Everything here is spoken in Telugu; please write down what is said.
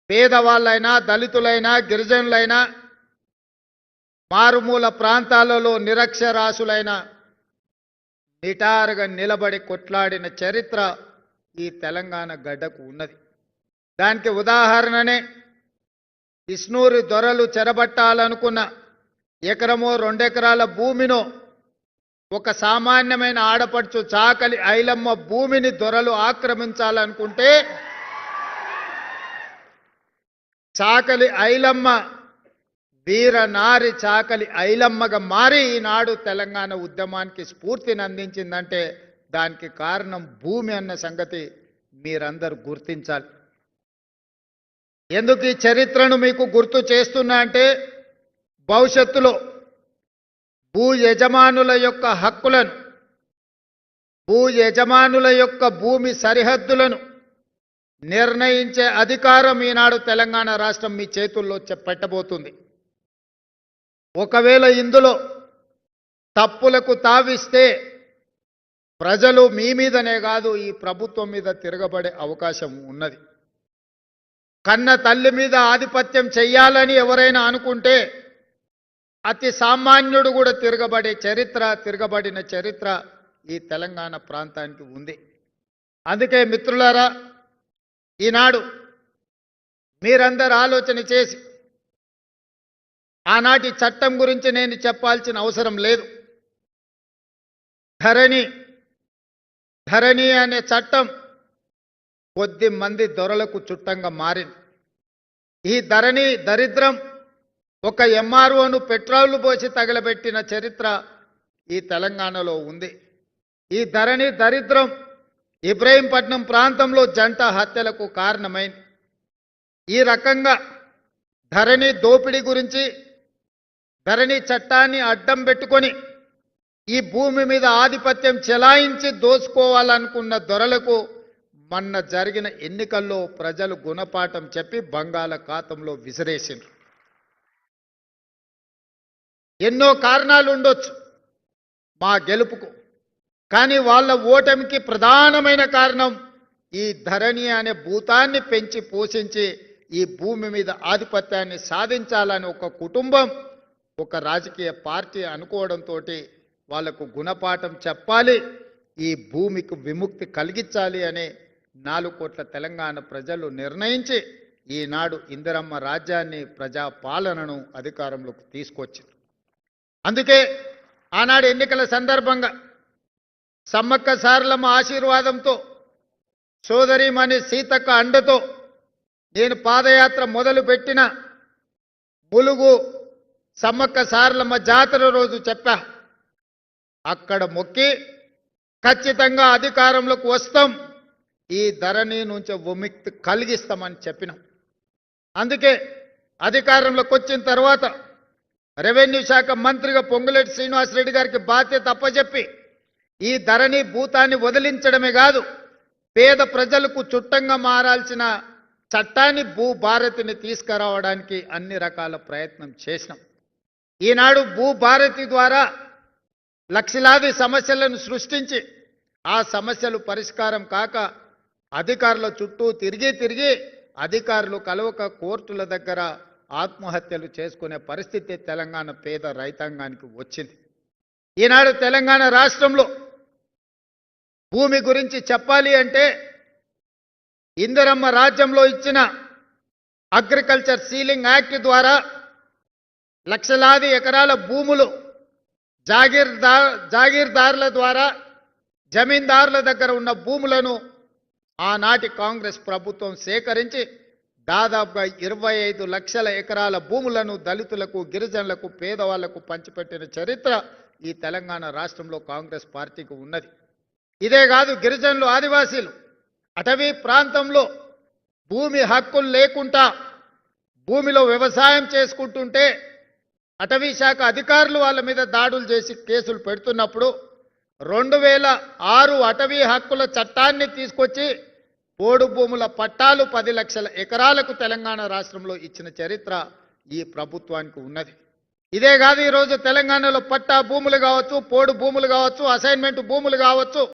పేదవాళ్ళైనా దళితులైనా గిరిజనులైనా మారుమూల ప్రాంతాలలో నిరక్షరాస్యులైన నిటారుగా నిలబడి కొట్లాడిన చరిత్ర ఈ తెలంగాణ గడ్డకు ఉన్నది. దానికి ఉదాహరణనే ఇస్నూరి దొరలు చెరబట్టాలనుకున్న ఎకరమో 2 ఎకరాల భూమినో ఒక సామాన్యమైన ఆడపడుచు చాకలి ఐలమ్మ భూమిని దొరలు ఆక్రమించాలనుకుంటే చాకలి ఐలమ్మ వీరనారి చాకలి ఐలమ్మగా మారి ఈనాడు తెలంగాణ ఉద్యమానికి స్ఫూర్తిని అందించిందంటే దానికి కారణం భూమి అన్న సంగతి మీరందరూ గుర్తించాలి. ఎందుకు ఈ చరిత్రను మీకు గుర్తు చేస్తున్నా అంటే భవిష్యత్తులో భూ యజమానుల యొక్క హక్కులను, భూ యజమానుల యొక్క భూమి సరిహద్దులను నిర్ణయించే అధికారం ఈనాడు తెలంగాణ రాష్ట్రం మీ చేతుల్లో పెట్టబోతుంది. ఒకవేళ ఇందులో తప్పులకు తావిస్తే ప్రజలు మీ మీదనే కాదు ఈ ప్రభుత్వం మీద తిరగబడే అవకాశం ఉన్నది. కన్న తల్లి మీద ఆధిపత్యం చెయ్యాలని ఎవరైనా అనుకుంటే అతి సామాన్యుడు కూడా తిరగబడిన చరిత్ర ఈ తెలంగాణ ప్రాంతానికి ఉంది. అందుకే మిత్రులారా, ఈనాడు మీరందరూ ఆలోచన చేసి ఆనాటి చట్టం గురించి నేను చెప్పాల్సిన అవసరం లేదు. ధరణి అనే చట్టం కొద్ది మంది దొరలకు చుట్టంగా మారింది. ఈ ధరణి దరిద్రం ఒక ఎంఆర్ఓను పెట్రోల్ పోసి తగలబెట్టిన చరిత్ర ఈ తెలంగాణలో ఉంది. ఈ ధరణి దరిద్రం ఇబ్రహీంపట్నం ప్రాంతంలో జంట హత్యలకు కారణమైంది. ఈ రకంగా ధరణి దోపిడీ గురించి ధరణి చట్టాన్ని అడ్డం పెట్టుకొని ఈ భూమి మీద ఆధిపత్యం చెలాయించి దోచుకోవాలనుకున్న దొరలకు మొన్న జరిగిన ఎన్నికల్లో ప్రజలు గుణపాఠం చెప్పి బంగాళాఖాతంలో విసిరేసిండ్రు. ఎన్నో కారణాలు ఉండొచ్చు మా గెలుపుకు, కానీ వాళ్ళ ఓటమికి ప్రధానమైన కారణం ఈ ధరణి అనే భూతాన్ని పెంచి పోషించి ఈ భూమి మీద ఆధిపత్యాన్ని సాధించాలని ఒక కుటుంబం, ఒక రాజకీయ పార్టీ అనుకోవడంతో వాళ్లకు గుణపాఠం చెప్పాలి, ఈ భూమికి విముక్తి కలిగించాలి అనే 4 కోట్ల తెలంగాణ ప్రజలు నిర్ణయించి ఈనాడు ఇందిరమ్మ రాజ్యాన్ని, ప్రజాపాలనను అధికారంలోకి తీసుకొచ్చింది. అందుకే ఆనాడు ఎన్నికల సందర్భంగా సమ్మక్క సారలమ్మ ఆశీర్వాదంతో, సోదరిమణి సీతక్క అండతో నేను పాదయాత్ర మొదలుపెట్టిన ములుగు సమ్మక్క సారలమ్మ జాతర రోజు చెప్పా, అక్కడ మొక్కి ఖచ్చితంగా అధికారంలోకి వస్తాం, ఈ ధరణి నుంచి విముక్తి కలిగిస్తామని చెప్పినాం. అందుకే అధికారంలోకి వచ్చిన తర్వాత రెవెన్యూ శాఖ మంత్రిగా పొంగులేటి శ్రీనివాసరెడ్డి గారికి బాధ్యత అప్పచెప్పి ఈ ధరణి భూతాన్ని వదిలించడమే కాదు, పేద ప్రజలకు చుట్టంగా మారాల్సిన చట్టాన్ని భూభారతిని తీసుకురావడానికి అన్ని రకాల ప్రయత్నం చేసినాం. ఈనాడు భూభారతి ద్వారా లక్షలాది సమస్యలను సృష్టించి ఆ సమస్యలు పరిష్కారం కాక అధికారుల చుట్టూ తిరిగి అధికారులు కలవక కోర్టుల దగ్గర ఆత్మహత్యలు చేసుకునే పరిస్థితి తెలంగాణ పేద రైతాంగానికి వచ్చింది. ఈనాడు తెలంగాణ రాష్ట్రంలో భూమి గురించి చెప్పాలి అంటే ఇందిరమ్మ రాజ్యంలో ఇచ్చిన అగ్రికల్చర్ సీలింగ్ యాక్ట్ ద్వారా లక్షలాది ఎకరాల భూములు జాగీర్దారుల ద్వారా జమీందారుల దగ్గర ఉన్న భూములను ఆనాటి కాంగ్రెస్ ప్రభుత్వం సేకరించి దాదాపుగా 25 లక్షల ఎకరాల భూములను దళితులకు, గిరిజనులకు, పేదవాళ్లకు పంచిపెట్టిన చరిత్ర ఈ తెలంగాణ రాష్ట్రంలో కాంగ్రెస్ పార్టీకి ఉన్నది. ఇదే కాదు, గిరిజనులు, ఆదివాసీలు అటవీ ప్రాంతంలో భూమి హక్కులు లేకుండా భూమిలో వ్యవసాయం చేసుకుంటుంటే అటవీ శాఖ అధికారులు వాళ్ళ మీద దాడులు చేసి కేసులు పెడుతున్నప్పుడు 2006 అటవీ హక్కుల చట్టాన్ని తీసుకొచ్చి పోడు భూముల పట్టాలు 10 లక్షల ఎకరాలకు తెలంగాణ రాష్ట్రంలో ఇచ్చిన చరిత్ర ఈ ప్రభుత్వానికి ఉన్నది. ఇదే కాదు, ఈరోజు తెలంగాణలో పట్టా భూములు కావచ్చు, పోడు భూములు కావచ్చు, అసైన్మెంట్ భూములు కావచ్చు,